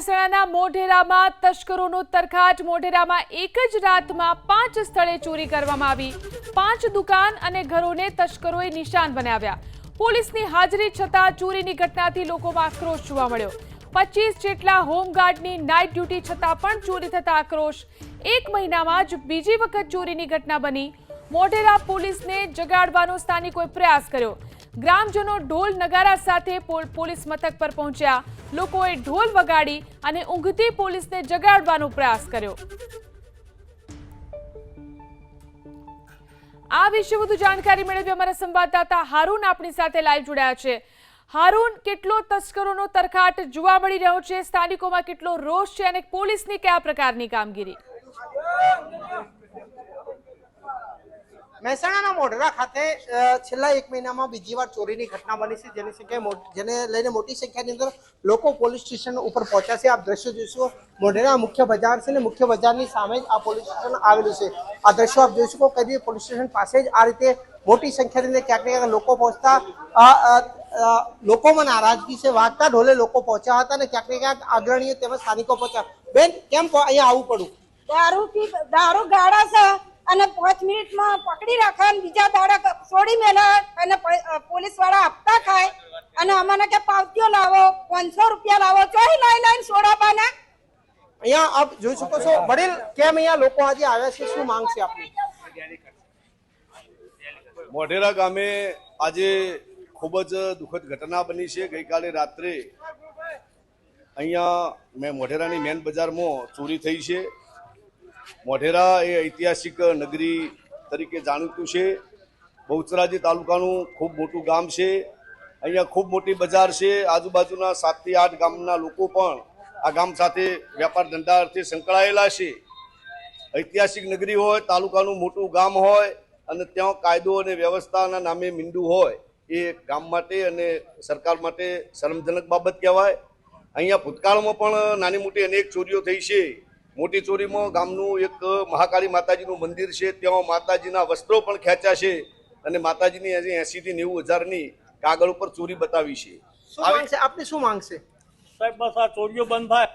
મહેસાણાના મોઢેરામાં તસ્કરોનો તરખાટ। મોઢેરામાં એક જ રાતમાં 5 સ્થળે ચોરી કરવામાં આવી। 5 દુકાન અને ઘરોને તસ્કરોએ નિશાન બનાવ્યા। પોલીસની હાજરી છતાં ચોરીની ઘટનાથી લોકોમાં આક્રોશ જોવા મળ્યો। 25 જેટલા હોમગાર્ડની નાઇટ ડ્યુટી છતાં પણ ચોરી થતા આક્રોશ। એક મહિનામાં જ બીજી વખત ચોરીની ઘટના બની। મોઢેરા પોલીસને જગાડવાનો સ્થાનિકોએ પ્રયાસ કર્યો। ગ્રામજનો ઢોલ નગારા સાથે પોલીસ મથક પર પહોંચ્યા। લોકોએ ઢોલ વગાડી અને ઊંઘતી પોલીસને જગાડવાનો પ્રયાસ કર્યો। આ વિશે વધુ જાણકારી મેળવી અમારા સંવાદદાતા હારૂન આપણી સાથે લાઈવ જોડાયા છે। હારૂન, કેટલો તસ્કરોનો તરખાટ જોવા મળી રહ્યો છે? સ્થાનિકોમાં કેટલો રોષ છે અને પોલીસની કયા પ્રકારની કામગીરી? મહેસાણાના મોઢેરા ખાતે છેલ્લા એક મહિનામાં બીજી વાર ચોરીની ઘટના બની છે, જેને લઈને મોટી સંખ્યાની અંદર લોકો પોલીસ સ્ટેશન ઉપર પહોંચ્યા છે। આપ દ્રશ્યો જોશો, મોઢેરા મુખ્ય બજાર છે ને મુખ્ય બજારની સામે જ આ પોલીસ સ્ટેશન આવેલું છે। આ દ્રશ્યો આપ જોઈ શકો, કદી પોલીસ સ્ટેશન પાસે જ આ રીતે મોટી સંખ્યાની અંદર ક્યાંક ને ક્યાંક લોકો પહોંચતા લોકોમાં નારાજગી છે। વાગતા ઢોલે લોકો પહોંચ્યા હતા અને ક્યાંક ને ક્યાંક અગ્રણીઓ તેમજ સ્થાનિકો પહોંચ્યા। બેન, કેમ અહીંયા આવવું પડ્યું? દારૂ ગાડા છે અને 5 મિનિટમાં પકડી રાખે અને બીજા દાડા છોડી મેલે અને પોલીસ વાળા હપ્તા ખાય અને અમને કે પાવતીઓ લાવો, 500 રૂપિયા લાવો, ચોરી લાઈ સોડાબાના। અહીંયા આપ જોઈ શકો છો વડીલ, કેમ અહીંયા લોકો આજે આવ્યા છે? શું માંગ છે આપની? મોઢેરા ગામે આજે ખૂબ જ દુઃખદ ઘટના બની છે। ગઈકાલે રાત્રે અહીંયા મોઢેરાની મેન બજારમાં ચોરી થઈ છે। મોઢેરા એ ઐતિહાસિક નગરી તરીકે જાણીતું છે। બહુચરાજી તાલુકાનું ખૂબ મોટું ગામ છે। અહીંયા ખૂબ મોટી બજાર છે। આજુબાજુના 7 થી 8 ગામના લોકો પણ આ ગામ સાથે વેપાર ધંધા અર્થે સંકળાયેલા છે। ઐતિહાસિક નગરી હોય, તાલુકાનું મોટું ગામ હોય અને ત્યાં કાયદો અને વ્યવસ્થાના નામે મીંડું હોય, એ ગામ માટે અને સરકાર માટે શરમજનક બાબત કહેવાય। અહીંયા ભૂતકાળમાં પણ નાની મોટી અનેક ચોરીઓ થઈ છે। મોટી ચોરીમાં ગામનું એક મહાકાળી માતાજીનું મંદિર છે, ત્યાં માતાજીના વસ્ત્રો પણ ખેંચ્યા છે અને માતાજીની 80 થી 90 હજારની કાગળ ઉપર ચોરી બતાવી છે। આપની શું માંગ છે? સાહેબ, બસ આ ચોરીઓ બંધ થાય